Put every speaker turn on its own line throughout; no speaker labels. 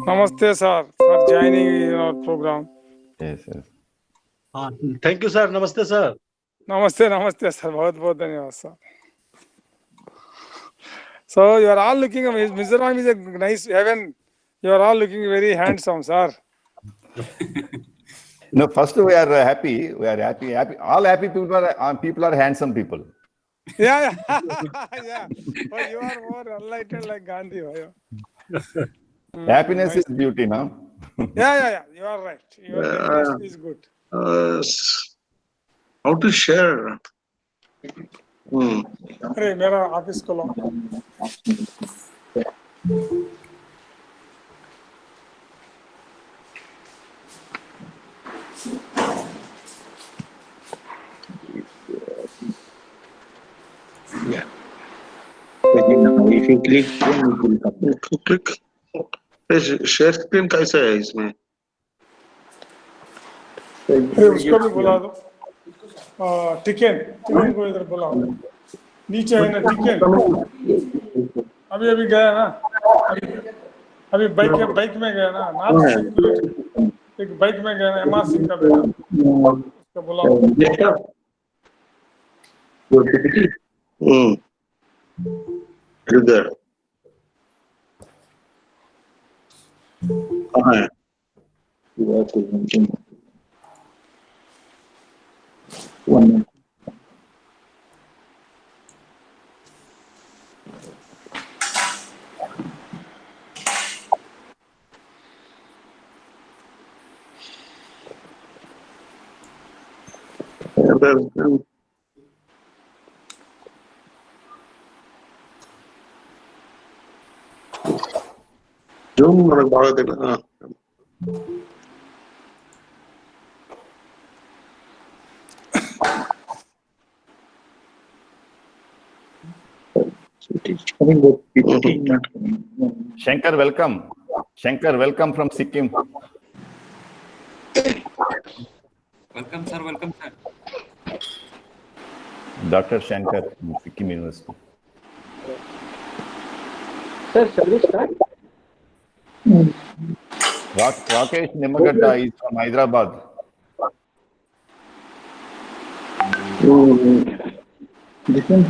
Namaste, sir, for joining in our program.
Yes, yes.
Thank you, sir. Namaste, sir.
Namaste, namaste, sir. बहुत बहुत धन्यवाद, sir. So you are all looking. Mizoram is a nice heaven. You are all looking very handsome, sir.
No, first we are happy. We are happy. All happy people are handsome people.
Yeah, yeah, yeah. Oh, you are more enlightened like Gandhi.
Happiness
Nice.
is beauty, no?
Yeah. You are right. Your definition is good.
How to share?
अरे मेरा office खोलो.
Yeah. If you click, then it will come. Click. Share screen कैसा है इसमें?
अरे उसको भी बुला दो. टिकन को इधर बुलाओ. नीचे है ना टिकन. अभी गया ना. अभी बाइक में गया ना. Not security. एक बाइक में गया ना. एमआर सिंह का बेटा. उसको बुलाओ.
इधर कहाँ है? జూమ్ మనకు బాగా తెలియదు.
Shankar, welcome. Shankar, welcome from Sikkim.
Welcome, sir. Welcome, sir.
Dr. Shankar, Sikkim University.
Sir, shall we start?
Rakesh Nimagadda is from Hyderabad.
Different.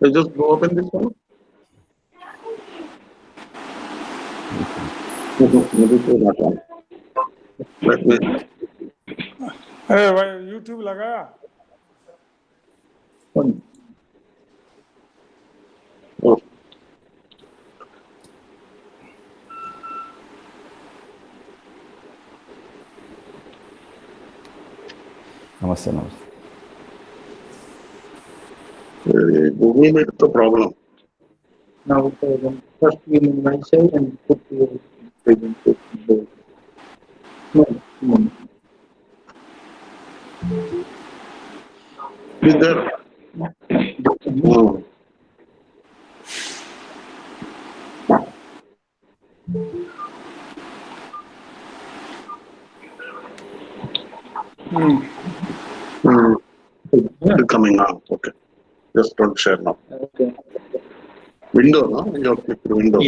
I just go open this one. Let me.
अरे भाई YouTube लगाया.
Oh.
Namaste.
Google Meet the problem.
Now, first we name myself and put your presentation. No.
Is there? It's coming out. Okay. Just don't share now.
Okay.
Window, no? You have click window.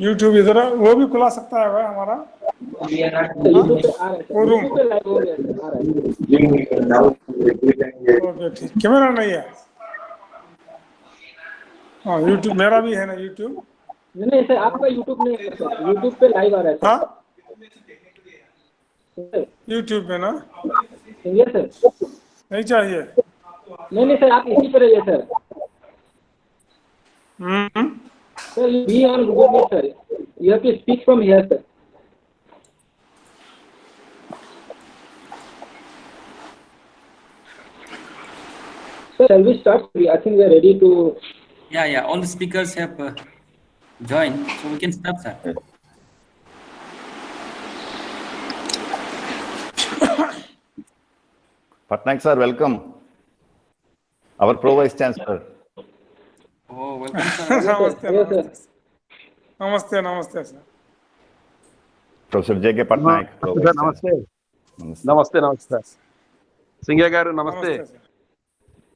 YouTube इधर है. वो भी खुला सकता है भाई हमारा.
YouTube पे आ रहा है.
वो रूम.
YouTube पे लाइव हो गया है. आ रहा है.
ओके ठीक. कैमरा नहीं है. हाँ YouTube मेरा भी है ना YouTube.
नहीं सर, आपका YouTube नहीं है सर. YouTube पे लाइव आ रहा है सर.
हाँ YouTube में ना.
ये सर.
नहीं चाहिए.
नहीं सर, आप इसी पर रहिए sir. Sir, you be on Google Meet, sir. You have to speak from here, sir. Sir, shall we start? I think we are ready to.
Yeah. All the speakers have joined, so we can start, sir.
Patnaik sir, welcome. Our Pro Vice Chancellor.
Oh, welcome, sir.
नमस्ते sir.
Professor J.K. Patnaik.
Namaste. Namaste. Singha garu, namaste.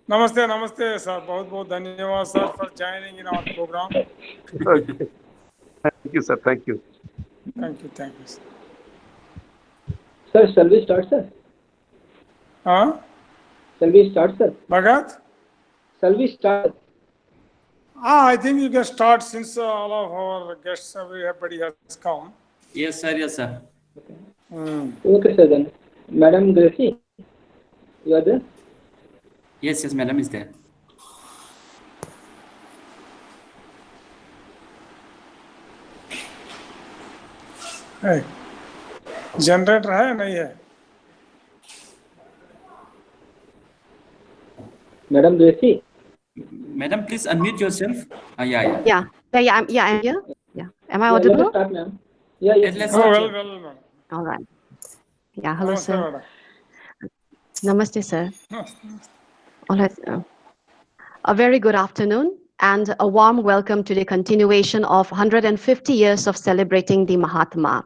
Namaste, namaste, sir. बहुत बहुत धन्यवाद, sir, for joining in our program.
Okay. Thank you, sir. Thank you.
Thank you, thank you. Sir.
Sir, shall we start, sir?
Huh?
Shall we start, sir?
Bhagat?
Shall we start?
I think you can start since all of our guests, everybody has come.
Yes, sir. Yes, sir.
Okay, sir, then. Madam Gracie, you are there?
Yes, yes, madam is there.
Hey. Generator है नहीं है?
Madam Gracie?
Madam, please unmute yourself. Yeah, yeah.
I'm here. Yeah. Am I
Yeah, let us
audible?
start, ma'am. Yeah, yes.
Let's
Oh,
start.
well, ma'am.
All right. Yeah. Hello,
Namaste,
sir.
madam.
Namaste, sir.
Namaste.
All right. A very good afternoon and a warm welcome to the continuation of 150 years of celebrating the Mahatma.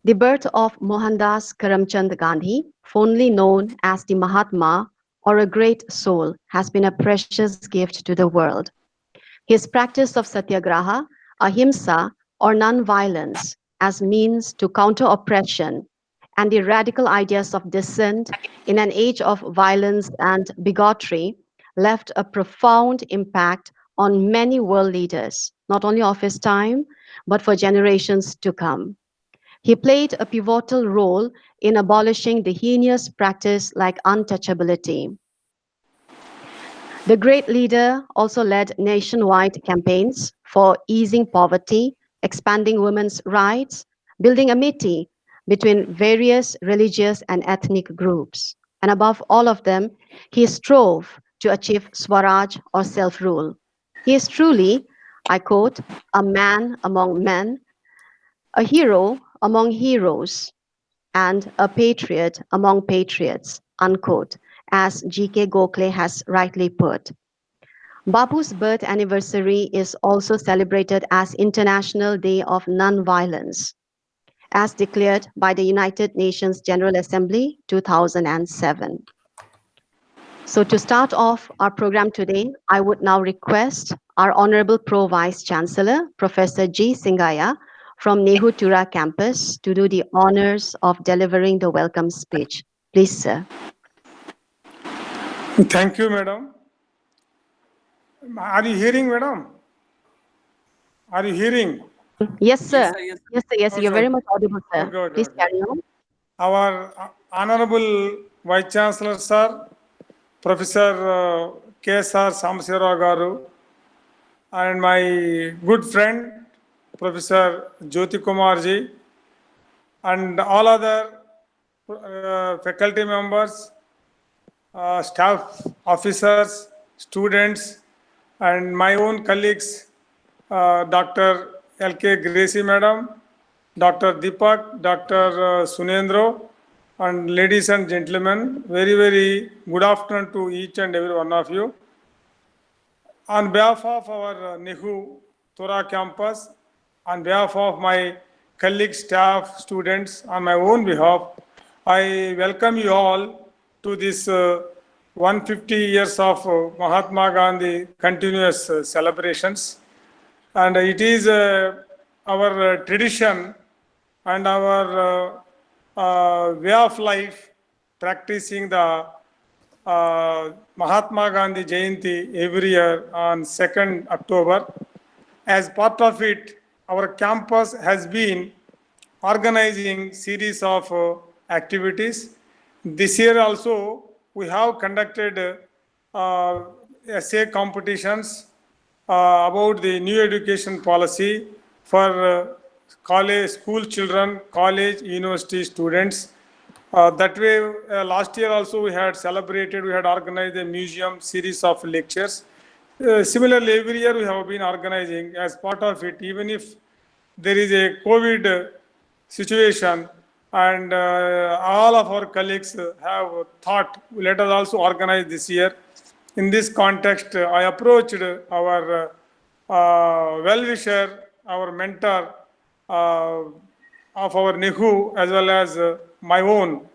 The birth of Mohandas Karamchand Gandhi, fondly known as the Mahatma or a great soul, has been a precious gift to the world. His practice of satyagraha, ahimsa, or non-violence as means to counter oppression and the radical ideas of dissent in an age of violence and bigotry left a profound impact on many world leaders, not only of his time, but for generations to come. He played a pivotal role in abolishing the heinous practice like untouchability. The great leader also led nationwide campaigns for easing poverty, expanding women's rights, building amity between various religious and ethnic groups. And above all of them, he strove to achieve Swaraj or self-rule. He is truly, I quote, a man among men, a hero among heroes, and a patriot among patriots, unquote, as G.K. Gokhale has rightly put. Bapu's birth anniversary is also celebrated as International Day of Non-Violence, as declared by the United Nations General Assembly 2007. So to start off our program today, I would now request our Honorable Pro Vice Chancellor, Professor G. Singaya, from NEHU Tura campus to do the honors of delivering the welcome speech. Please, sir.
Thank you, madam. Are you hearing, madam? Are you hearing?
Yes, sir.
Yes,
Yes, sir. Yes, you're
Okay.
very much audible, sir.
Okay.
Please carry on.
Our Honorable Vice Chancellor, sir, Professor K.S.R. Samsirao Garu, and my good friend, Professor Jyoti Kumar ji, and all other faculty members, staff officers, students, and my own colleagues, Dr. L.K. Gracie Madam, Dr. Deepak, Dr. Sunendro, and ladies and gentlemen, very, very good afternoon to each and every one of you. On behalf of our NEHU Tura campus, on behalf of my colleagues, staff, students, on my own behalf, I welcome you all to this 150 years of Mahatma Gandhi continuous celebrations. And it is our tradition and our way of life practicing the Mahatma Gandhi Jayanti every year on 2nd October. As part of it, our campus has been organizing series of activities. This year also, we have conducted essay competitions about the new education policy for college, school children, college, university students. That way, last year also we had organized a museum series of lectures. Similarly, every year we have been organizing as part of it, even if there is a COVID situation, and all of our colleagues have thought, let us also organize this year. In this context, I approached our well-wisher, our mentor of our NEHU, as well as my own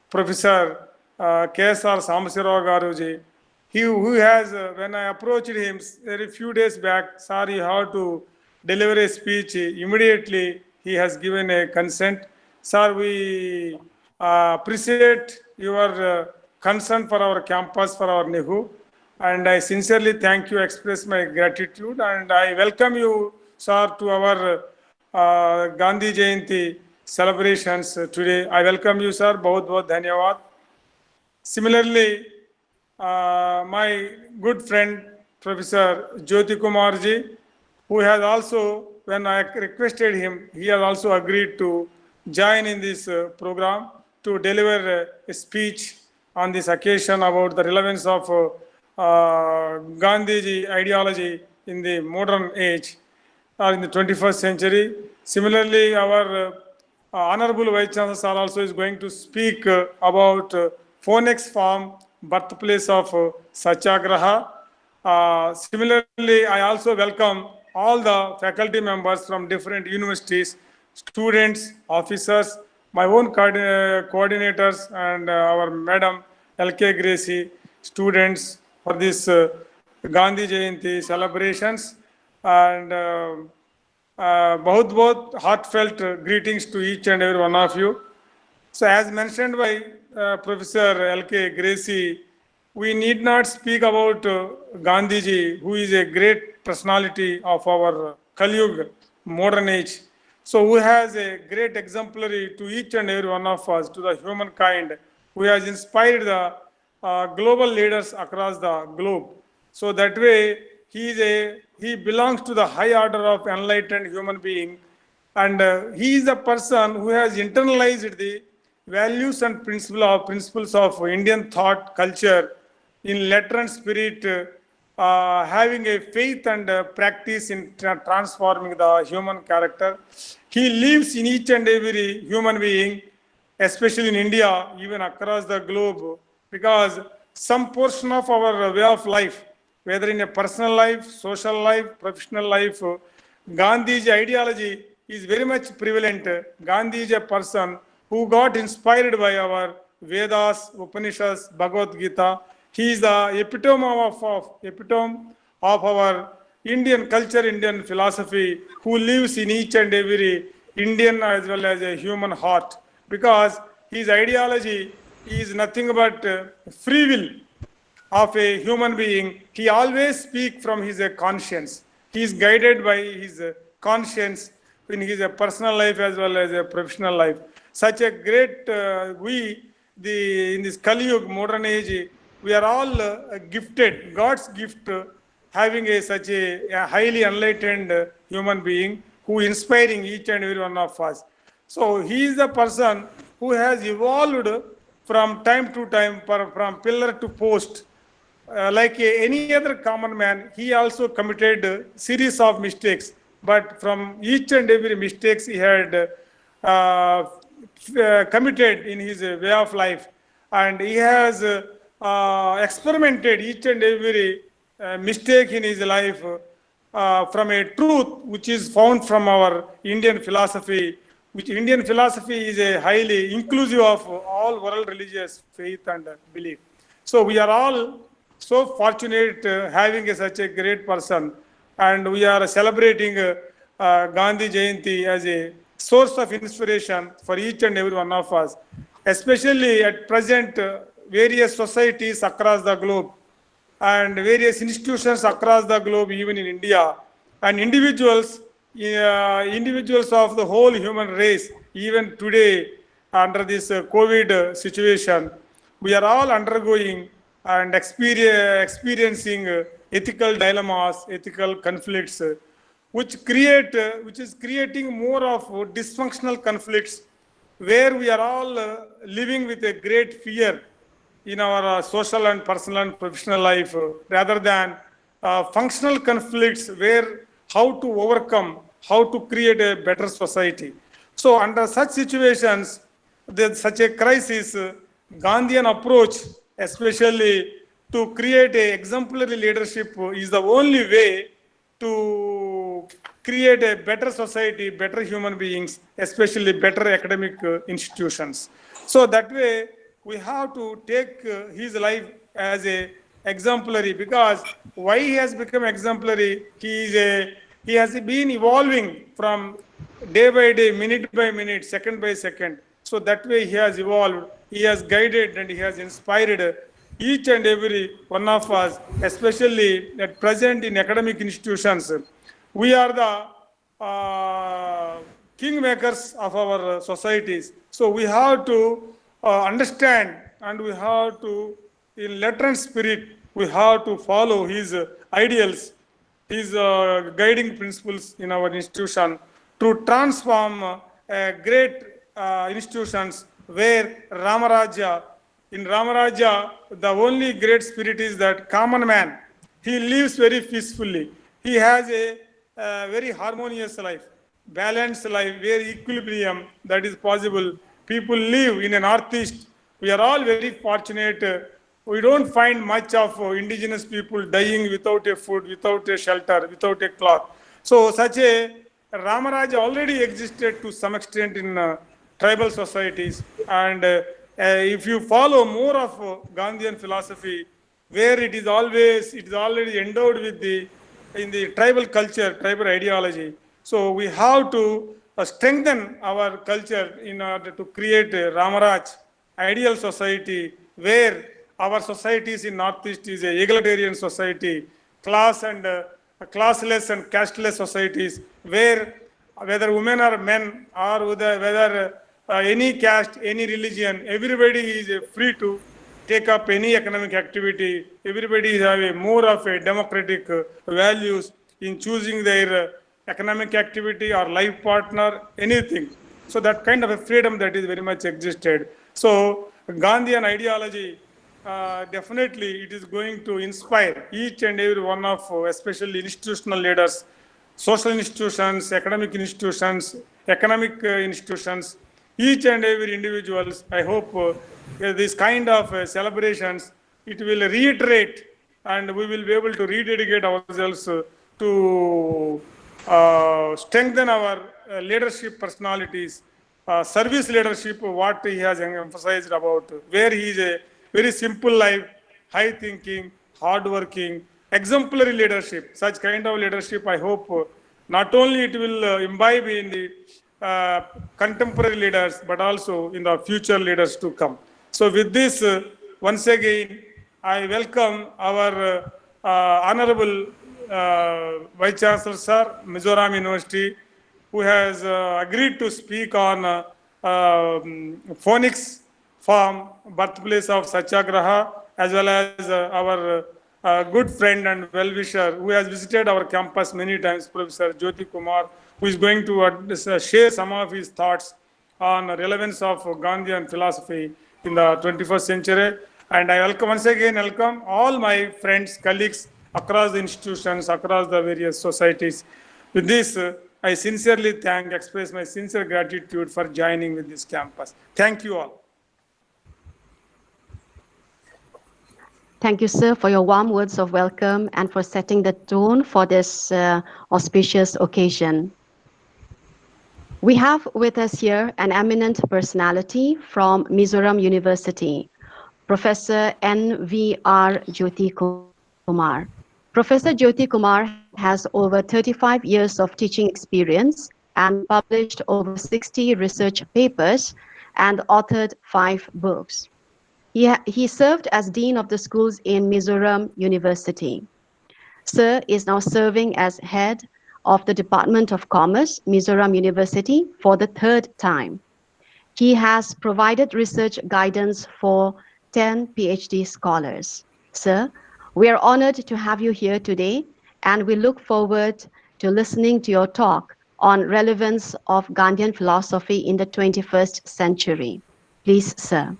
Professor K.S.R. Samsirao Garuji. who has, when I approached him very few days back, sir, you have to deliver a speech. Immediately, he has given a consent. Sir, we appreciate your concern for our campus, for our NEHU. And I sincerely thank you, express my gratitude. And I welcome you, sir, to our Gandhi Jayanti celebrations today. I welcome you, sir. Bahut bahut dhanyawad. Similarly, my good friend Professor Jyoti Kumar ji, who has also, when I requested him, he has also agreed to join in this program to deliver a speech on this occasion about the relevance of Gandhiji ideology in the modern age or in the 21st century. Similarly, our Honorable Vice Chancellor sir also is going to speak about Phoenix Farm, birthplace of Satyagraha. Similarly, I also welcome all the faculty members from different universities, students, officers, my own coordinators, and our Madam L.K. Gracie, students for this Gandhi Jayanti celebrations. And बहुत heartfelt greetings to each and every one of you. So as mentioned by Professor L.K. Gracie, we need not speak about Gandhiji, who is a great personality of our Kali Yuga, modern age. So who has a great exemplary to each and every one of us, to the humankind, who has inspired the global leaders across the globe. So that way, he belongs to the high order of enlightened human being, and he is a person who has internalized the values and principles of Indian thought culture in letter and spirit, having a faith and practice in transforming the human character. He lives in each and every human being, especially in India, even across the globe, because some portion of our way of life, whether in a personal life, social life, professional life, Gandhi's ideology is very much prevalent. Gandhi is a person who got inspired by our Vedas, Upanishads, Bhagavad Gita. He is the epitome of our Indian culture, Indian philosophy, who lives in each and every Indian as well as a human heart, because his ideology is nothing but free will of a human being. He always speaks from his conscience. He is guided by his conscience in his personal life as well as a professional life. Such a great, in this Kali Yuga, modern age, we are all gifted, God's gift, having such a highly enlightened human being who is inspiring each and every one of us. So he is the person who has evolved from time to time, from pillar to post. Like any other common man, he also committed a series of mistakes. But from each and every mistakes he had committed in his way of life, and he has experimented each and every mistake in his life from a truth which is found from our Indian philosophy, which Indian philosophy is a highly inclusive of all world religious faith and belief. So we are all so fortunate having such a great person, and we are celebrating Gandhi Jayanti as a source of inspiration for each and every one of us, especially at present various societies across the globe and various institutions across the globe, even in India, and individuals of the whole human race, even today under this COVID situation, we are all undergoing and experiencing ethical dilemmas, ethical conflicts, which is creating more of dysfunctional conflicts, where we are all living with a great fear in our social and personal and professional life, rather than functional conflicts where how to overcome, how to create a better society. So under such situations, such a crisis, Gandhian approach, especially to create a exemplary leadership, is the only way to create a better society, better human beings, especially better academic institutions. So that way, we have to take his life as a exemplary. Because why he has become exemplary? He has been evolving from day by day, minute by minute, second by second. So that way he has evolved, he has guided, and he has inspired each and every one of us, especially at present in academic institutions. We are the kingmakers of our societies. So we have to understand, and we have to, in letter and spirit, we have to follow his ideals, his guiding principles in our institution to transform great institutions where Ramaraja, in Ramaraja, the only great spirit is that common man. He lives very peacefully. He has a very harmonious life, balanced life, where equilibrium that is possible. People live in a northeast. We are all very fortunate. We don't find much of indigenous people dying without a food, without a shelter, without a cloth. So such a Ramaraj already existed to some extent in tribal societies. And if you follow more of Gandhian philosophy, where it is already endowed with in the tribal culture, tribal ideology. So we have to strengthen our culture in order to create a Ramaraj ideal society, where our societies in Northeast is a egalitarian society, classless and casteless societies, where whether women or men, or whether any caste, any religion, everybody is free to take up any economic activity. Everybody have more of a democratic values in choosing their economic activity or life partner, anything. So that kind of a freedom that is very much existed. So Gandhian ideology, definitely it is going to inspire each and every one of, especially institutional leaders, social institutions, academic institutions, economic institutions, each and every individuals. I hope this kind of celebrations, it will reiterate, and we will be able to rededicate ourselves to strengthen our leadership personalities, service leadership, what he has emphasized about, where he is a very simple life, high thinking, hard working, exemplary leadership. Such kind of leadership, I hope, not only it will imbibe in the contemporary leaders, but also in the future leaders to come. So with this, once again, I welcome our Honorable Vice Chancellor Sir, Mizoram University, who has agreed to speak on Phoenix Farm, birthplace of Satyagraha, as well as our good friend and well-wisher who has visited our campus many times, Professor Jyoti Kumar, who is going to share some of his thoughts on the relevance of Gandhian philosophy in the 21st century. And I once again welcome all my friends, colleagues across the institutions, across the various societies. With this, I sincerely express my sincere gratitude for joining with this campus. Thank you all.
Thank you, sir, for your warm words of welcome and for setting the tone for this auspicious occasion. We have with us here an eminent personality from Mizoram University, Professor N.V.R. Jyoti Kumar. Professor Jyoti Kumar has over 35 years of teaching experience and published over 60 research papers and authored 5 books. He served as Dean of the schools in Mizoram University. Sir is now serving as head of the Department of Commerce, Mizoram University, for the 3rd time. He has provided research guidance for 10 PhD scholars. Sir, we are honored to have you here today, and we look forward to listening to your talk on relevance of Gandhian philosophy in the 21st century. Please, sir.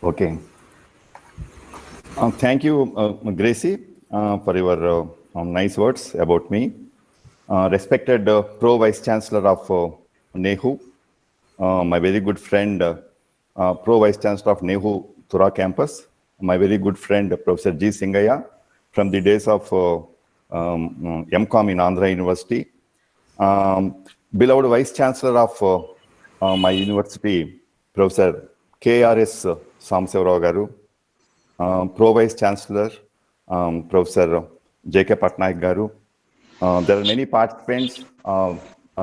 Okay. Thank you, Gracie, for your nice words about me. Respected Pro Vice Chancellor of NEHU, my very good friend, Pro Vice Chancellor of NEHU Tura campus, my very good friend, Professor G. Singaya, from the days of MCOM in Andhra University, beloved Vice Chancellor of my university, Professor KRS Samsivarav Garu, Pro Vice Chancellor, Professor J.K. Patnaik Garu. There are many participants,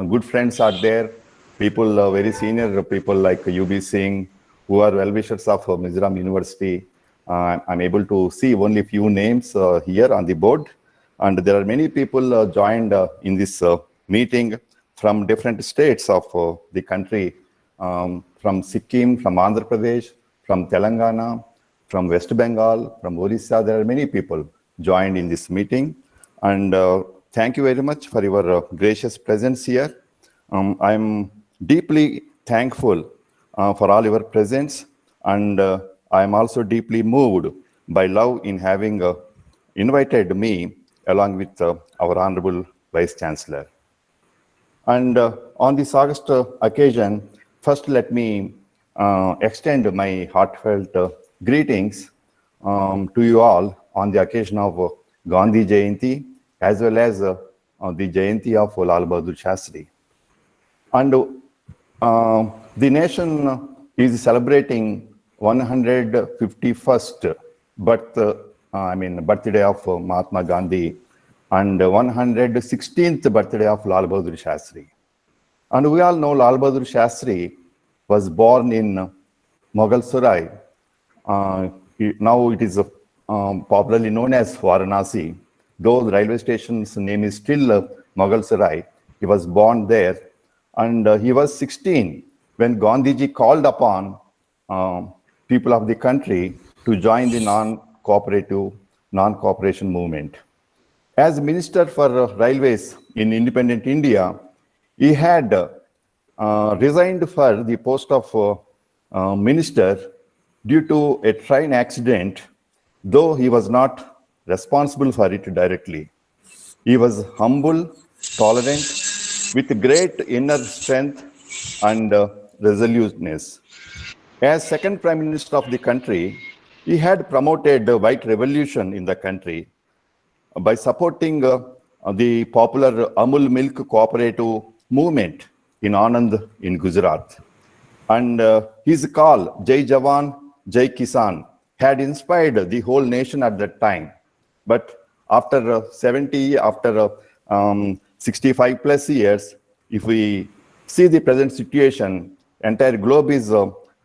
good friends are there, people, very senior people like UB Singh, who are well-wishers of Mizoram University. I'm able to see only few names here on the board. And there are many people joined in this meeting from different states of the country, from Sikkim, from Andhra Pradesh, from Telangana, from West Bengal, from Orissa. There are many people joined in this meeting. And thank you very much for your gracious presence here. I'm deeply thankful for all your presence. And I'm also deeply moved by love in having invited me along with our Honorable Vice Chancellor. And on this August occasion, first let me extend my heartfelt greetings to you all on the occasion of Gandhi Jayanti, as well as the Jayanti of Lal Bahadur Shastri. And the nation is celebrating 151st birthday of Mahatma Gandhi and 116th birthday of Lal Bahadur Shastri. And we all know Lal Bahadur Shastri was born in Mughal Sarai. Now it is popularly known as Varanasi. Though the railway station's name is still Mughal Sarai, he was born there. And he was 16 when Gandhiji called upon people of the country to join the non-cooperation movement. As Minister for Railways in independent India, he had resigned for the post of minister due to a train accident, though he was not responsible for it directly. He was humble, tolerant, with great inner strength and resoluteness. As second Prime Minister of the country, he had promoted the white revolution in the country by supporting the popular Amul Milk Cooperative movement in Anand in Gujarat. And his call, Jai Jawan, Jai Kisan, had inspired the whole nation at that time. But after 65 plus years, if we see the present situation, entire globe is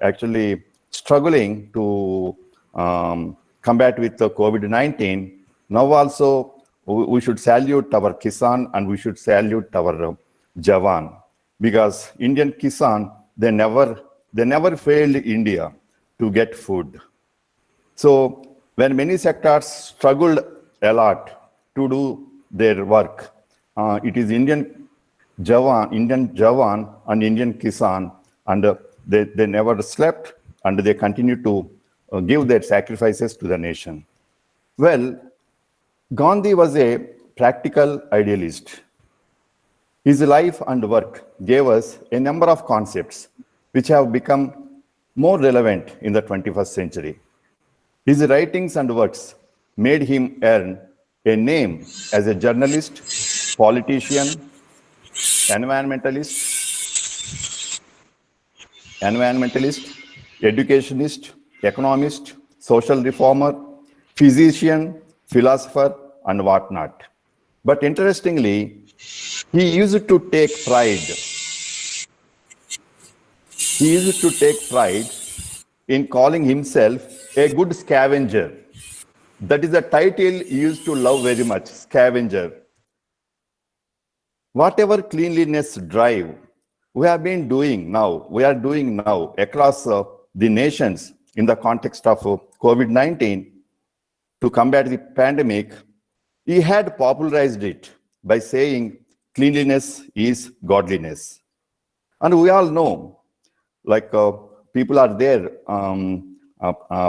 actually struggling to combat with COVID-19. Now also, we should salute our Kisan and we should salute our Jawan, because Indian Kisan, they never failed India to get food. So when many sectors struggled a lot to do their work, it is Indian Jawan and Indian Kisan, and they never slept and they continue to give their sacrifices to the nation. Well, Gandhi was a practical idealist. His life and work gave us a number of concepts which have become more relevant in the 21st century. His writings and works made him earn a name as a journalist, politician, environmentalist, educationist, economist, social reformer, physician, philosopher, and whatnot. But interestingly, he used to take pride. He used to take pride in calling himself a good scavenger. That is a title he used to love very much, scavenger. Whatever cleanliness drive we are doing now across the nations in the context of COVID-19 to combat the pandemic, he had popularized it by saying cleanliness is godliness. And we all know, like people are there,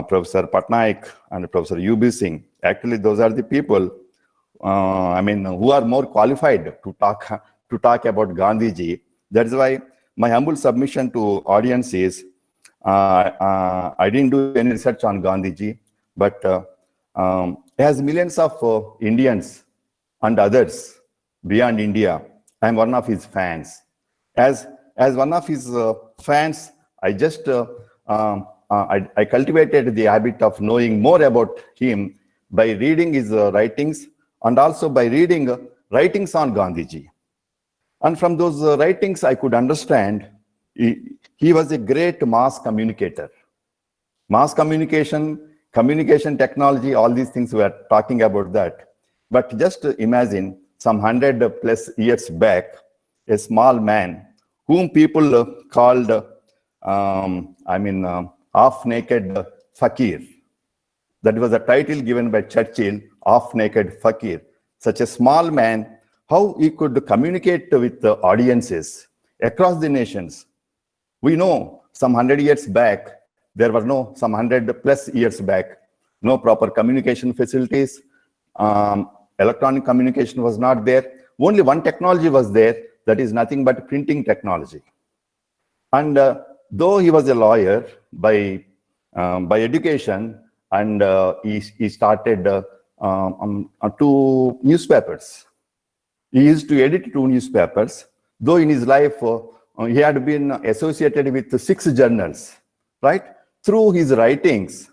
Professor Patnaik and Professor UB Singh. Actually, those are the people, who are more qualified to talk about Gandhiji. That's why my humble submission to audience is, I didn't do any research on Gandhiji, but as millions of Indians and others beyond India, I'm one of his fans. As one of his fans, I just I cultivated the habit of knowing more about him by reading his writings and also by reading writings on Gandhiji. And from those writings, I could understand he was a great mass communicator. Mass communication, communication technology, all these things we are talking about that. But just imagine some 100+ years back, a small man whom people called, half-naked fakir. That was a title given by Churchill, half-naked fakir. Such a small man, how he could communicate with the audiences across the nations. We know some 100 years back, there were some 100+ years back, no proper communication facilities. Electronic communication was not there. Only one technology was there, that is nothing but printing technology. And though he was a lawyer by education, and he started 2 newspapers. He used to edit 2 newspapers, though in his life he had been associated with 6 journals, right? Through his writings,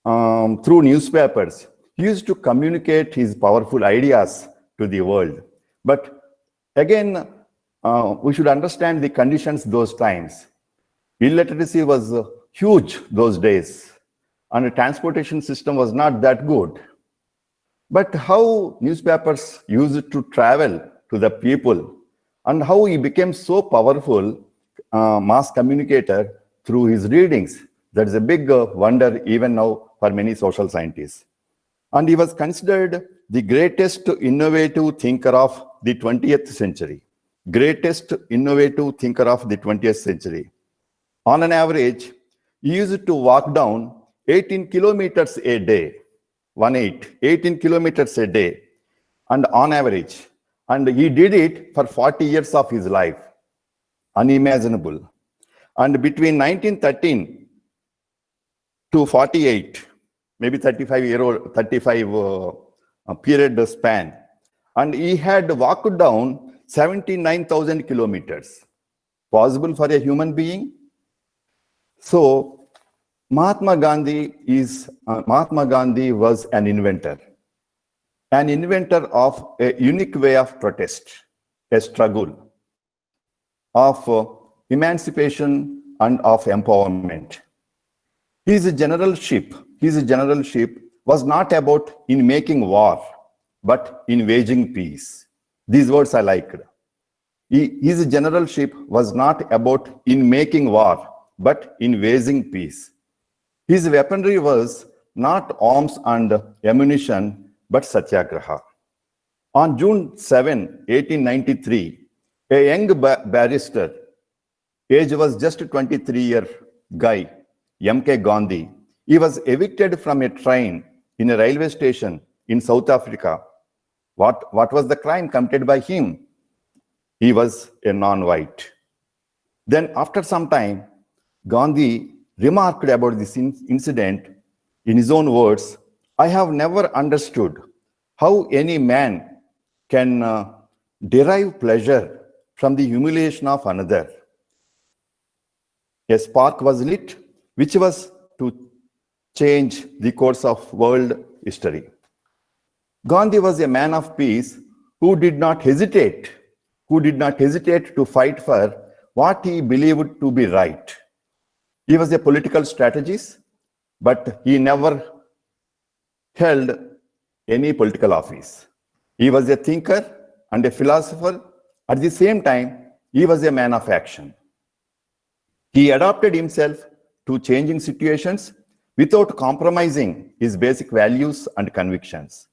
through newspapers, he used to communicate his powerful ideas to the world. But again, we should understand the conditions those times. Illiteracy was huge those days, and the transportation system was not that good. But how newspapers used to travel to the people, and how he became so powerful mass communicator through his readings, that is a big wonder even now for many social scientists. And he was considered the greatest innovative thinker of the 20th century. Greatest innovative thinker of the 20th century. On an average, he used to walk down 18 kilometers a day, 18 kilometers a day, and on average. And he did it for 40 years of his life. Unimaginable. And between 1913 to 48, maybe 35 period span, and he had walked down 79,000 kilometers. Possible for a human being? So Mahatma Gandhi was an inventor of a unique way of protest, a struggle of emancipation and of empowerment. His generalship was not about in making war, but in waging peace. These words I liked. His generalship was not about in making war, but in waging peace. His weaponry was not arms and ammunition, but satyagraha. On June 7, 1893, a young barrister, age was just 23-year guy, M.K. Gandhi, he was evicted from a train in a railway station in South Africa. What was the crime committed by him? He was a non-white. Then after some time, Gandhi remarked about this incident in his own words, "I have never understood how any man can derive pleasure from the humiliation of another." A spark was lit, which was to change the course of world history. Gandhi was a man of peace who did not hesitate to fight for what he believed to be right. He was a political strategist, but he never held any political office. He was a thinker and a philosopher. At the same time, he was a man of action. He adapted himself to changing situations without compromising his basic values and convictions.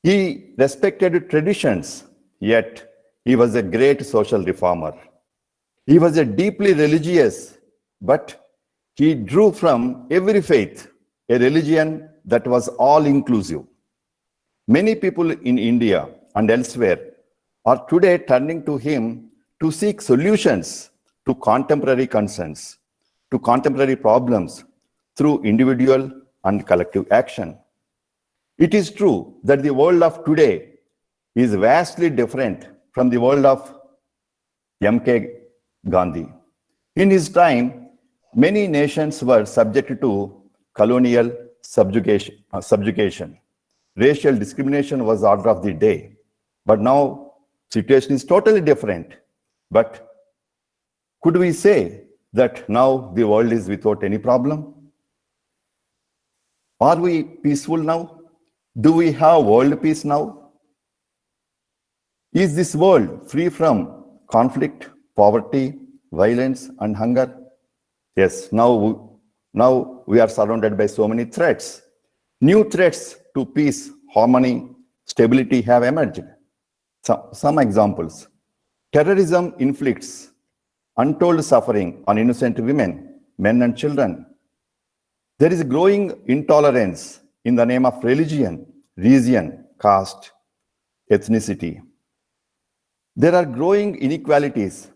He respected traditions, yet he was a great social reformer. He was a deeply religious, but he drew from every faith a religion that was all-inclusive. Many people in India and elsewhere are today turning to him to seek solutions to contemporary concerns, to contemporary problems through individual and collective action. It is true that the world of today is vastly different from the world of M.K. Gandhi. In his time, many nations were subject to colonial subjugation. Racial discrimination was order of the day. But now, situation is totally different. But could we say that now the world is without any problem? Are we peaceful now? Do we have world peace now? Is this world free from conflict, poverty, violence, and hunger? Yes, now we are surrounded by so many threats. New threats to peace, harmony, stability have emerged. Some examples. Terrorism inflicts untold suffering on innocent women, men, and children. There is growing intolerance in the name of religion, region, caste, ethnicity. There are growing inequalities,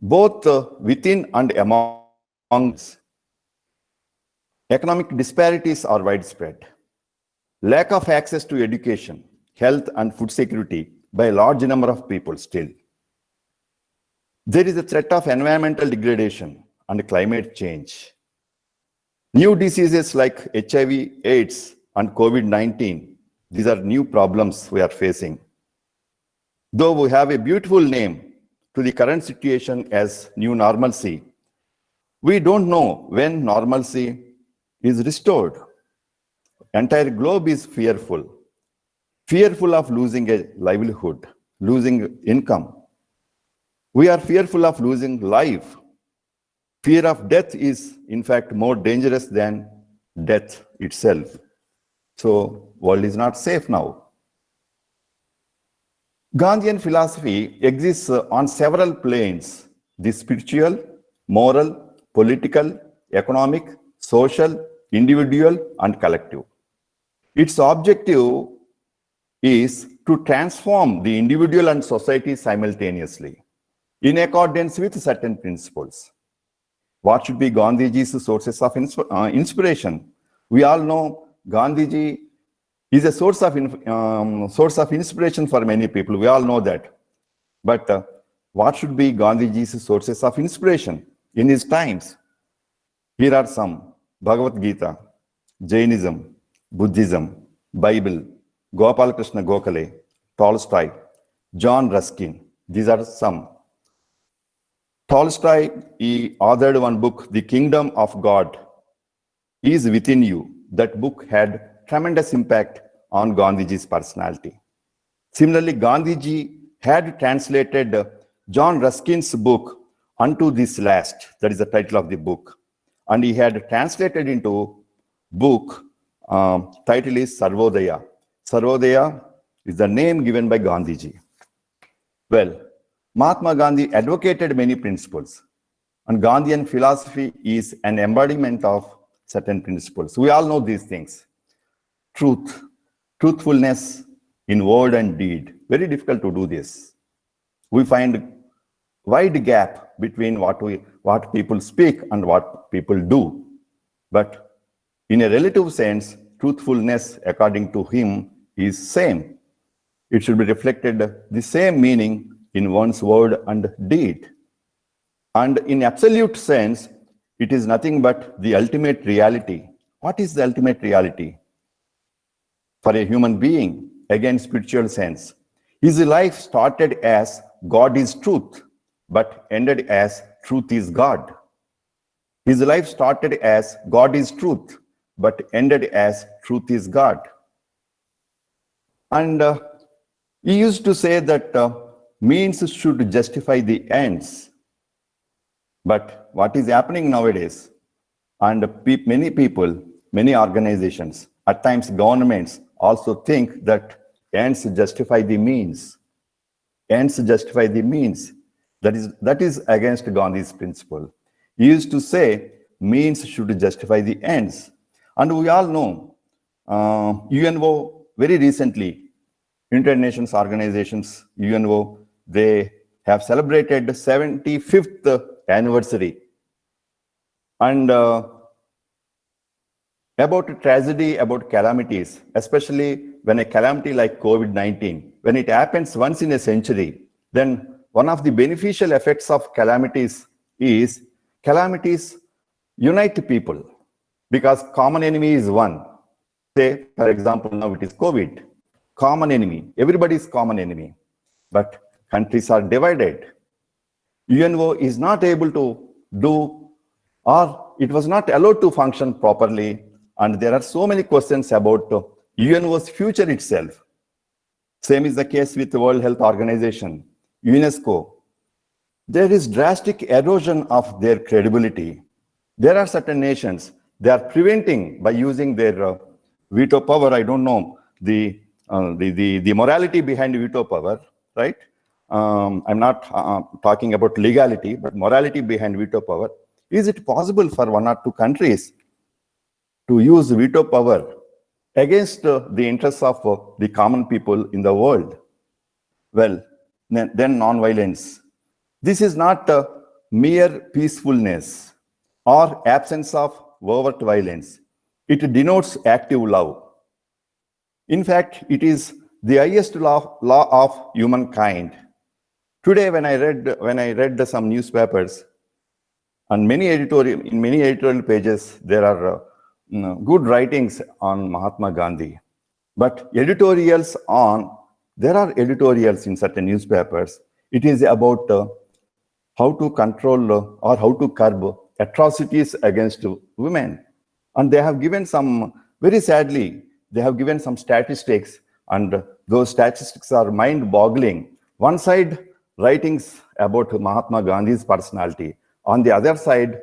both within and among us. Economic disparities are widespread. Lack of access to education, health, and food security by a large number of people still. There is a threat of environmental degradation and climate change. New diseases like HIV, AIDS, and COVID-19, these are new problems we are facing. Though we have a beautiful name to the current situation as new normalcy, we don't know when normalcy is restored. Entire globe is fearful of losing a livelihood, losing income. We are fearful of losing life. Fear of death is, in fact, more dangerous than death itself. So, world is not safe now. Gandhian philosophy exists on several planes: the spiritual, moral, political, economic, social, individual, and collective. Its objective is to transform the individual and society simultaneously in accordance with certain principles. What should be Gandhiji's sources of inspiration? We all know Gandhiji is a source of inspiration for many people. We all know that. But what should be Gandhiji's sources of inspiration in his times? Here are some: Bhagavad Gita, Jainism, Buddhism, Bible, Gopal Krishna Gokhale, Tolstoy, John Ruskin. These are some. Tolstoy, he authored one book, The Kingdom of God is Within You. That book had tremendous impact on Gandhiji's personality. Similarly, Gandhiji had translated John Ruskin's book, Unto This Last. That is the title of the book. And he had translated into book, title is Sarvodaya. Sarvodaya is the name given by Gandhiji. Well, Mahatma Gandhi advocated many principles, and Gandhian philosophy is an embodiment of certain principles. We all know these things. Truth, truthfulness in word and deed. Very difficult to do this. We find wide gap between what people speak and what people do. But in a relative sense, truthfulness, according to him, is same. It should be reflected the same meaning in one's word and deed. And in absolute sense, it is nothing but the ultimate reality. What is the ultimate reality? For a human being, again, spiritual sense. His life started as God is truth, but ended as truth is God. His life started as God is truth, but ended as truth is God. And he used to say that means should justify the ends. But what is happening nowadays? And many people, many organizations, at times governments also think that ends justify the means. Ends justify the means. That is against Gandhi's principle. He used to say means should justify the ends. And we all know UNO very recently, United Nations organizations, UNO, they have celebrated the 75th anniversary. And about tragedy, about calamities, especially when a calamity like COVID-19, when it happens once in a century, then one of the beneficial effects of calamities is calamities unite people because common enemy is one. Say, for example, now it is COVID. Common enemy. Everybody is common enemy. But countries are divided. UNO is not able to do, or it was not allowed to function properly. And there are so many questions about UNO's future itself. Same is the case with the World Health Organization, UNESCO. There is drastic erosion of their credibility. There are certain nations, they are preventing by using their veto power. I don't know the morality behind veto power, right? I'm not talking about legality, but morality behind veto power. Is it possible for one or two countries to use veto power against the interests of the common people in the world? Well, then non-violence. This is not mere peacefulness or absence of overt violence. It denotes active love. In fact, it is the highest law of humankind. Today, when I read some newspapers, and in many editorial pages, there are good writings on Mahatma Gandhi. But there are editorials in certain newspapers. It is about how to control or how to curb atrocities against women. And they have given some, very sadly, they have given some statistics, and those statistics are mind-boggling. One side, writings about Mahatma Gandhi's personality. On the other side,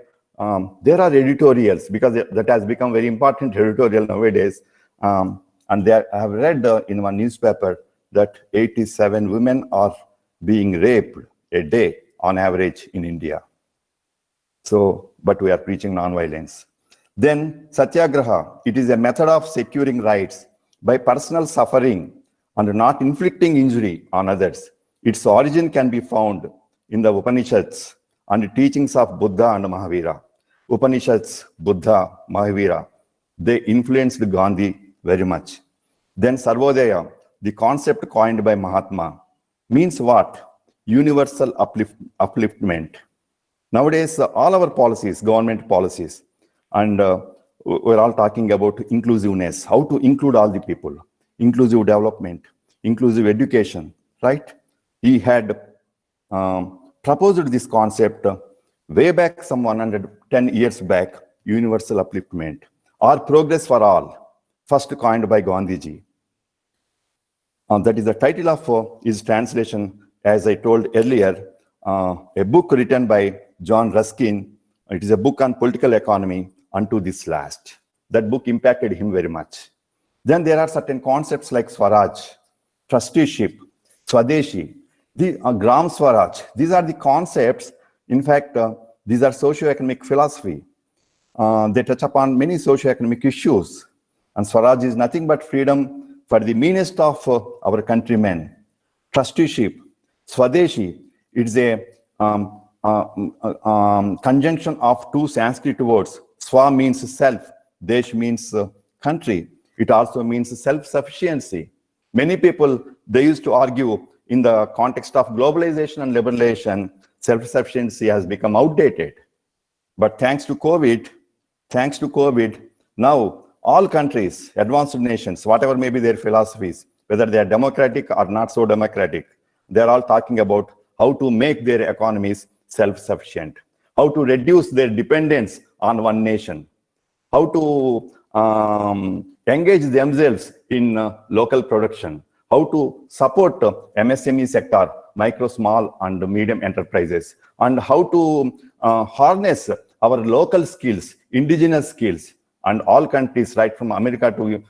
there are editorials, because that has become very important editorial nowadays. And I have read in one newspaper that 87 women are being raped a day on average in India. So, but we are preaching non-violence. Then Satyagraha, it is a method of securing rights by personal suffering and not inflicting injury on others. Its origin can be found in the Upanishads and the teachings of Buddha and Mahavira. Upanishads, Buddha, Mahavira, they influenced Gandhi very much. Then Sarvodaya, the concept coined by Mahatma, means what? Universal upliftment. Nowadays, all our policies, government policies, and we're all talking about inclusiveness, how to include all the people, inclusive development, inclusive education, right? He had proposed this concept way back, some 110 years back, universal upliftment, or progress for all, first coined by Gandhiji. That is the title of his translation, as I told earlier, a book written by John Ruskin. It is a book on political economy unto this last. That book impacted him very much. Then there are certain concepts like Swaraj, trusteeship, Swadeshi, the Gram Swaraj. These are the concepts. In fact, these are socio-economic philosophy. They touch upon many socio-economic issues. And Swaraj is nothing but freedom for the meanest of our countrymen. Trusteeship, Swadeshi, it's a conjunction of two Sanskrit words. Swa means self, Desh means country. It also means self-sufficiency. Many people, they used to argue in the context of globalization and liberalization, self-sufficiency has become outdated. But thanks to COVID, now all countries, advanced nations, whatever may be their philosophies, whether they are democratic or not so democratic, they're all talking about how to make their economies self-sufficient, how to reduce their dependence on one nation, how to engage themselves in local production, how to support MSME sector, micro, small, and medium enterprises, and how to harness our local skills, indigenous skills. And all countries, right from America to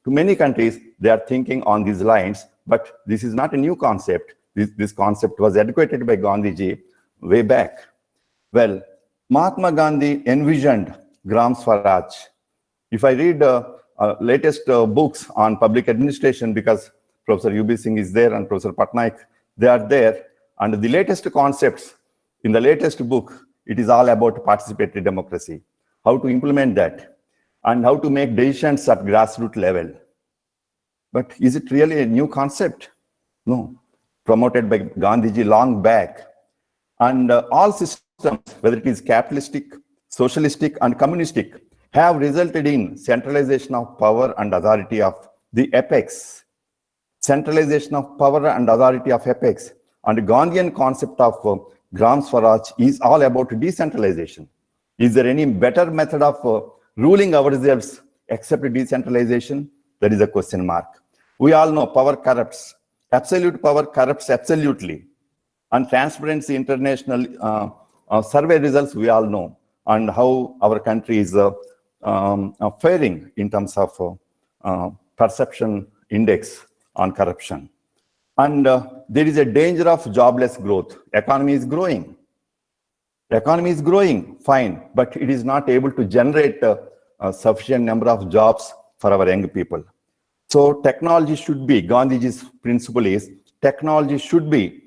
many countries, they are thinking on these lines. But this is not a new concept. This concept was educated by Gandhiji way back. Well, Mahatma Gandhi envisioned Gram Swaraj. If I read latest books on public administration, because Professor U.B. Singh is there and Professor Patnaik, they are there. And the latest concepts in the latest book, it is all about participatory democracy, how to implement that, and how to make decisions at grassroots level. But is it really a new concept? No. Promoted by Gandhiji long back. And all systems systems, whether it is capitalistic, socialistic, and communistic, have resulted in centralization of power and authority of the apex. Centralization of power and authority of apex. And the Gandhian concept of Gram Swaraj is all about decentralization. Is there any better method of ruling ourselves except decentralization? That is a question mark. We all know power corrupts. Absolute power corrupts absolutely. And Transparency International survey results, we all know, and how our country is faring in terms of perception index on corruption. And there is a danger of jobless growth. Economy is growing. The economy is growing, fine, but it is not able to generate a sufficient number of jobs for our young people. So technology should be, Gandhiji's principle is, technology should be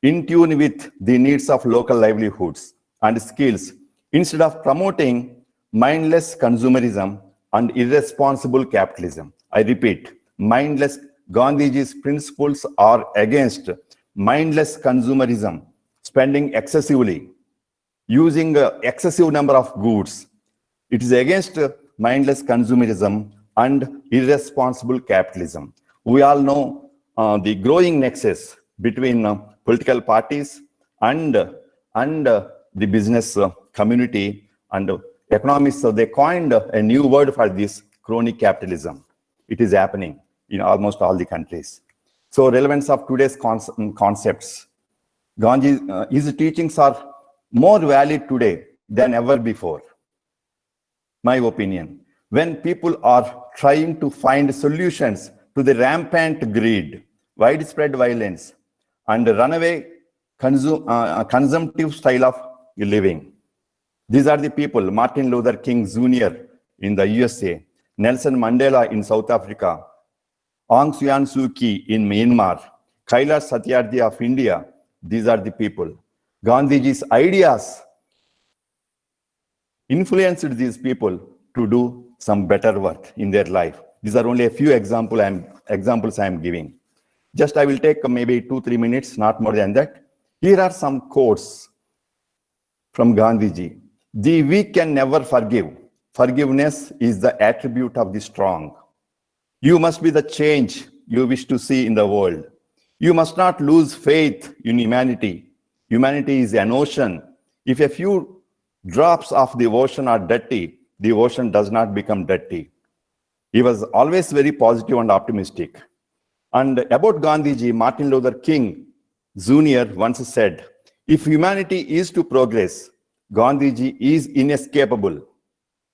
in tune with the needs of local livelihoods and skills, instead of promoting mindless consumerism and irresponsible capitalism. I repeat, Gandhiji's principles are against mindless consumerism, spending excessively, using excessive number of goods. It is against mindless consumerism and irresponsible capitalism. We all know the growing nexus between political parties and the business community and economists. So they coined a new word for this, crony capitalism. It is happening in almost all the countries. So relevance of today's concepts. His teachings are more valid today than ever before. My opinion. When people are trying to find solutions to the rampant greed, widespread violence, and runaway consumptive style of living. These are the people, Martin Luther King Jr. in the USA, Nelson Mandela in South Africa, Aung San Suu Kyi in Myanmar, Kailash Satyarthi of India. These are the people. Gandhiji's ideas influenced these people to do some better work in their life. These are only a few examples I am giving. Just I will take maybe 2-3 minutes, not more than that. Here are some quotes from Gandhiji. The weak can never forgive. Forgiveness is the attribute of the strong. You must be the change you wish to see in the world. You must not lose faith in humanity. Humanity is an ocean. If a few drops of the ocean are dirty, the ocean does not become dirty. He was always very positive and optimistic. And about Gandhiji, Martin Luther King Jr. once said, if humanity is to progress, Gandhiji is inescapable.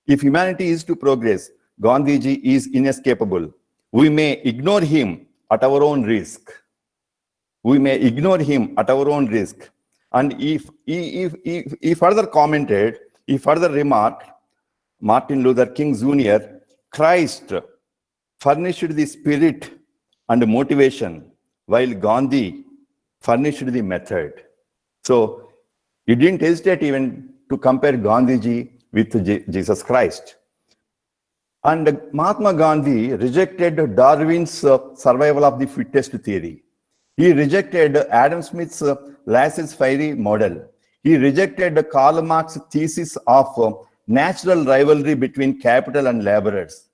If humanity is to progress, Gandhiji is inescapable. We may ignore him at our own risk. We may ignore him at our own risk. And he further commented, he further remarked, Martin Luther King Jr., Christ furnished the spirit and motivation, while Gandhi furnished the method. So he didn't hesitate even to compare Gandhiji with Jesus Christ. And Mahatma Gandhi rejected Darwin's survival of the fittest theory. He rejected Adam Smith's laissez-faire model. He rejected Karl Marx's thesis of natural rivalry between capital and laborers.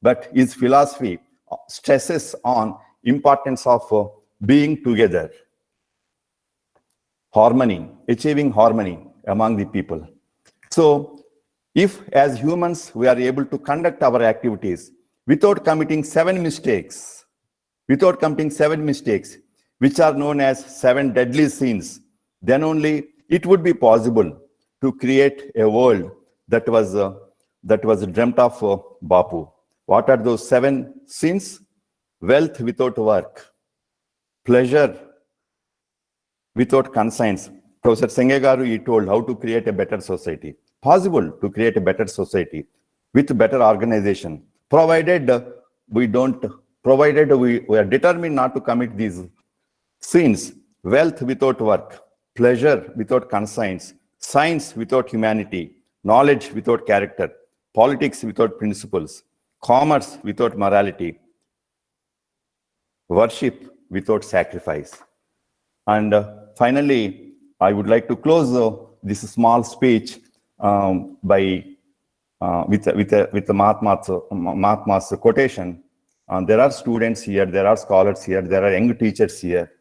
But his philosophy stresses on importance of being together, harmony, achieving harmony among the people. So if as humans we are able to conduct our activities without committing 7 mistakes, which are known as 7 deadly sins, then only it would be possible to create a world that was dreamt of Bapu. What are those 7 sins? Wealth without work, pleasure without conscience. Professor Sengegaru, he told how to create a better society. Possible to create a better society with better organization, provided we are determined not to commit these sins. Wealth without work, pleasure without conscience, science without humanity, knowledge without character, politics without principles, commerce without morality, worship without sacrifice. And finally, I would like to close this small speech by with the Mahatma's quotation. There are students here, there are scholars here, there are young teachers here,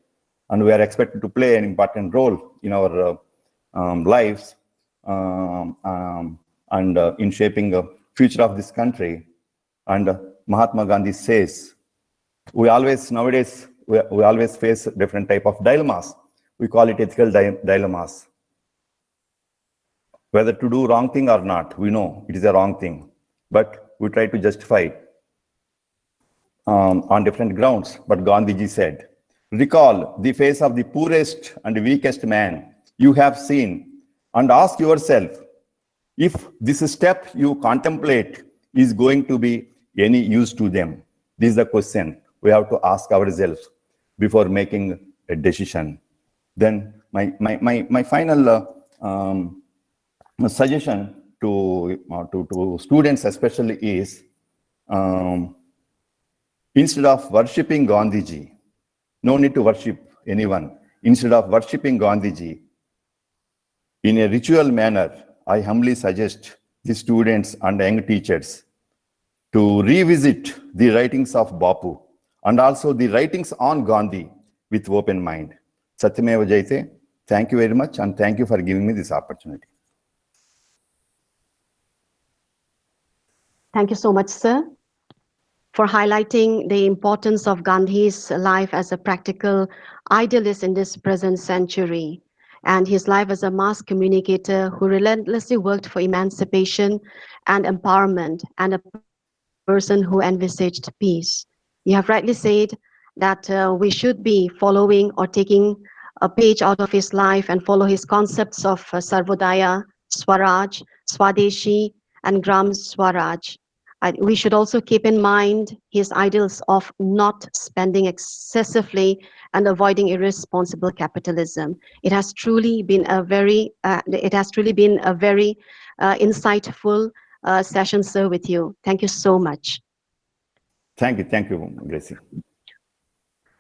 and we are expected to play an important role in our lives and in shaping the future of this country. And Mahatma Gandhi says, we always nowadays we always face different type of dilemmas. We call it ethical dilemmas. Whether to do wrong thing or not, we know it is a wrong thing, but we try to justify on different grounds. But Gandhiji said, recall the face of the poorest and weakest man you have seen and ask yourself if this step you contemplate is going to be any use to them. This is the question we have to ask ourselves before making a decision. Then my final suggestion to students especially is, instead of worshipping Gandhiji, no need to worship anyone. Instead of worshipping Gandhiji in a ritual manner, I humbly suggest the students and young teachers to revisit the writings of Bapu and also the writings on Gandhi with open mind. Satyameva Jayate, thank you very much, and thank you for giving me this opportunity.
Thank you so much, sir, for highlighting the importance of Gandhi's life as a practical idealist in this present century, and his life as a mass communicator who relentlessly worked for emancipation and empowerment, and a person who envisaged peace. You have rightly said that we should be following or taking a page out of his life and follow his concepts of Sarvodaya, Swaraj, Swadeshi, and Gram Swaraj. We should also keep in mind his ideals of not spending excessively and avoiding irresponsible capitalism. It has truly been a very, insightful session, sir, with you. Thank you so much.
Thank you, Gracie.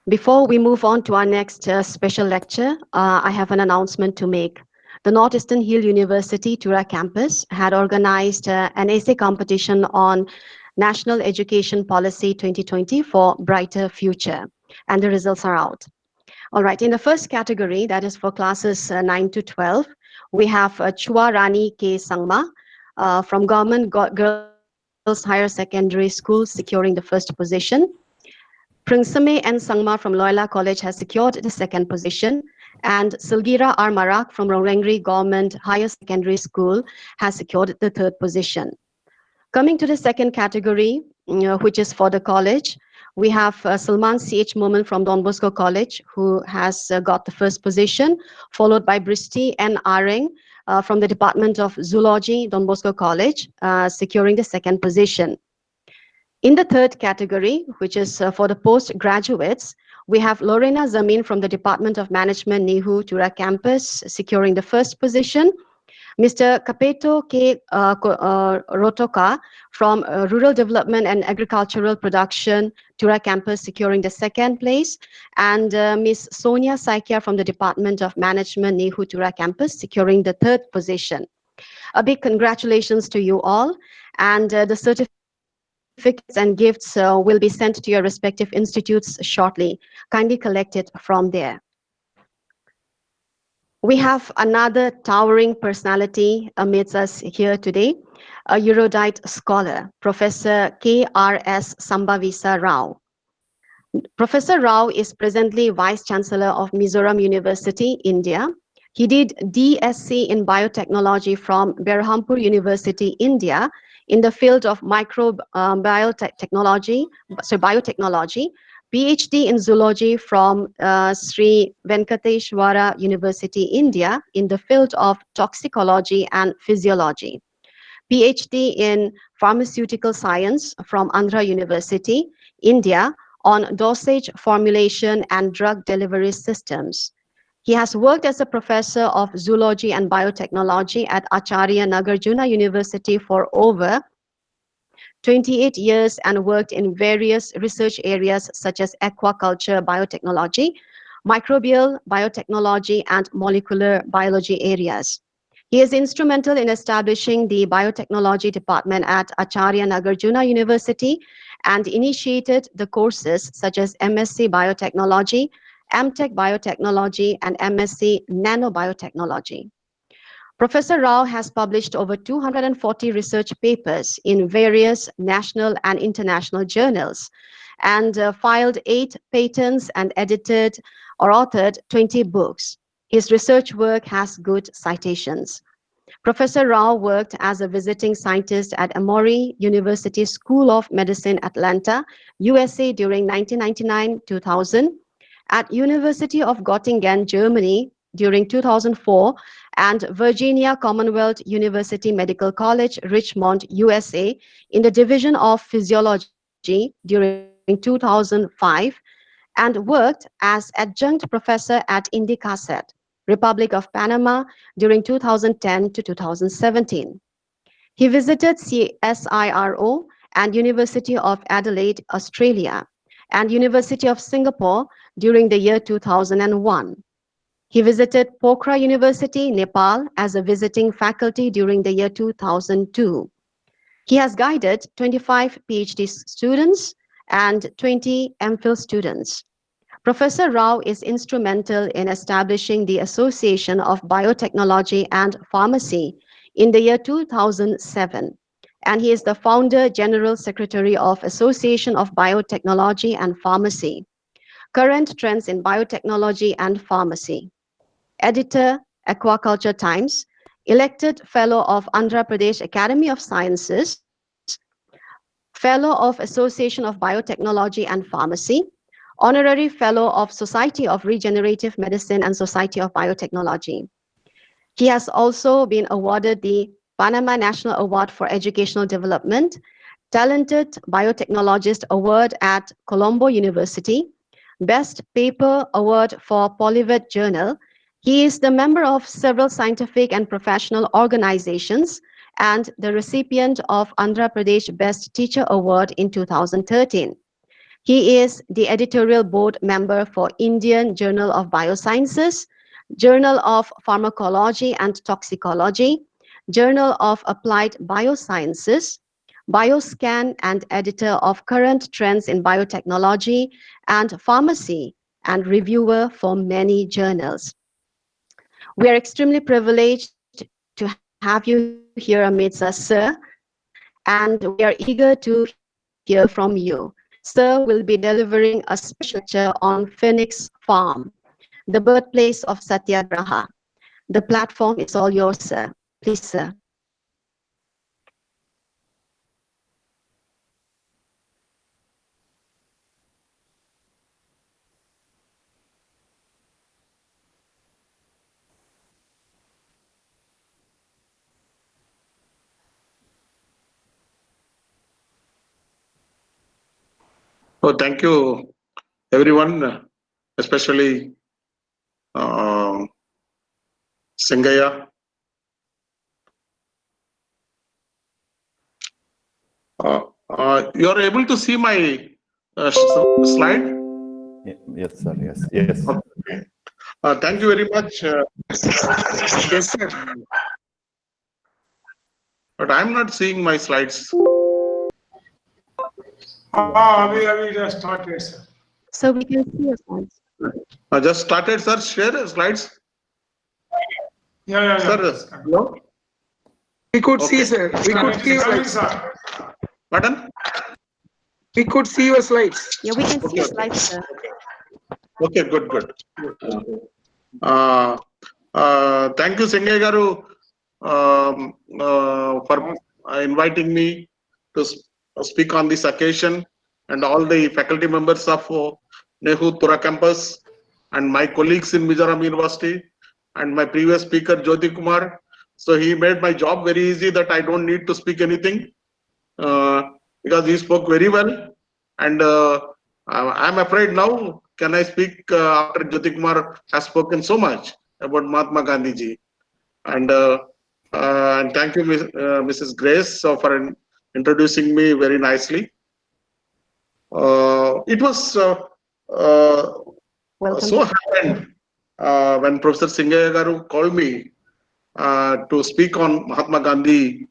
Before we move on to our next special lecture, I have an announcement to make. The Northeastern Hill University Tura campus had organized an essay competition on National Education Policy 2020 for Brighter Future, and the results are out. All right, in the first category, that is for classes 9 to 12, we have Chua Rani K. Sangma from Government Girls Higher Secondary School securing the first position. Pringsame N. Sangma from Loyola College has secured the second position, and Silgira R. Marak from Rorengri Government Higher Secondary School has secured the third position. Coming to the second category, which is for the college, we have Salman C.H. Momin from Don Bosco College, who has got the first position, followed by Bristi N. Areng from the Department of Zoology, Don Bosco College, securing the second position. In the third category, which is for the postgraduates, we have Lorena Zamin from the Department of Management, NEHU Tura campus, securing the first position. Mr. Kapeto K. Rotoka from Rural Development and Agricultural Production, Tura campus, securing the second place. And Ms. Sonia Saikia from the Department of Management, NEHU Tura campus, securing the third position. A big congratulations to you all. And the certificates and gifts will be sent to your respective institutes shortly. Kindly collect it from there. We have another towering personality amidst us here today, a erudite scholar, Professor K.R.S. Sambavisa Rao. Professor Rao is presently Vice Chancellor of Mizoram University, India. He did DSc in Biotechnology from Berhampur University, India, in the field of biotechnology, PhD in Zoology from Sri Venkateshwara University, India, in the field of Toxicology and Physiology. PhD in Pharmaceutical Science from Andhra University, India, on dosage formulation and drug delivery systems. He has worked as a professor of zoology and biotechnology at Acharya Nagarjuna University for over 28 years and worked in various research areas such as aquaculture biotechnology, microbial biotechnology, and molecular biology areas. He is instrumental in establishing the biotechnology department at Acharya Nagarjuna University and initiated the courses such as MSc Biotechnology, MTech Biotechnology, and MSc Nanobiotechnology. Professor Rao has published over 240 research papers in various national and international journals and filed 8 patents and edited or authored 20 books. His research work has good citations. Professor Rao worked as a visiting scientist at Emory University School of Medicine, Atlanta, USA during 1999-2000, at University of Göttingen, Germany during 2004, and Virginia Commonwealth University Medical College, Richmond, USA, in the Division of Physiology during 2005, and worked as adjunct professor at Indicaset, Republic of Panama, during 2010 to 2017. He visited CSIRO and University of Adelaide, Australia, and University of Singapore during the year 2001. He visited Pokhara University, Nepal, as a visiting faculty during the year 2002. He has guided 25 PhD students and 20 MPhil students. Professor Rao is instrumental in establishing the Association of Biotechnology and Pharmacy in the year 2007, and he is the founder General Secretary of Association of Biotechnology and Pharmacy. Current Trends in Biotechnology and Pharmacy. Editor, Aquaculture Times, elected Fellow of Andhra Pradesh Academy of Sciences, Fellow of Association of Biotechnology and Pharmacy, Honorary Fellow of Society of Regenerative Medicine and Society of Biotechnology. He has also been awarded the Panama National Award for Educational Development, Talented Biotechnologist Award at Colombo University, Best Paper Award for Polyvet Journal. He is the member of several scientific and professional organizations and the recipient of Andhra Pradesh Best Teacher Award in 2013. He is the editorial board member for Indian Journal of Biosciences, Journal of Pharmacology and Toxicology, Journal of Applied Biosciences, Bioscan, and editor of Current Trends in Biotechnology and Pharmacy, and reviewer for many journals. We are extremely privileged to have you here amidst us, sir, and we are eager to hear from you. Sir will be delivering a special lecture on Phoenix Farm, the birthplace of Satyagraha. The platform is all yours, sir. Please, sir.
Oh, thank you, everyone, especially Singaya. You are able to see my slide?
Yes, sir. Yes.
Okay. Thank you very much. Yes, sir. But I'm not seeing my slides.
We just started, sir.
So we can see your slides.
Just started, sir. Share slides.
Yeah.
Sir, no?
We could see,
Okay.
sir. We could see your
Coming,
slides.
sir.
Pardon?
We could see your slides.
Yeah, we can see
Okay,
your
okay.
slides, sir.
Okay, good. Thank you, Singay Garu, for inviting me to speak on this occasion, and all the faculty members of NEHU Tura campus, and my colleagues in Mizoram University, and my previous speaker, Jyoti Kumar. So he made my job very easy that I don't need to speak anything because he spoke very well. And I'm afraid now, can I speak after Jyoti Kumar has spoken so much about Mahatma Gandhi ji? And thank you, Mrs. Grace, for introducing me very nicely. It was
Welcome.
so happened when Professor Singaya Garu called me to speak on Mahatma Gandhi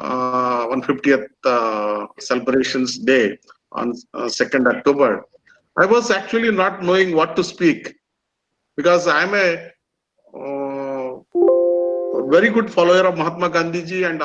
150th celebrations day on 2nd October. I was actually not knowing what to speak because I'm a very good follower of Mahatma Gandhi ji and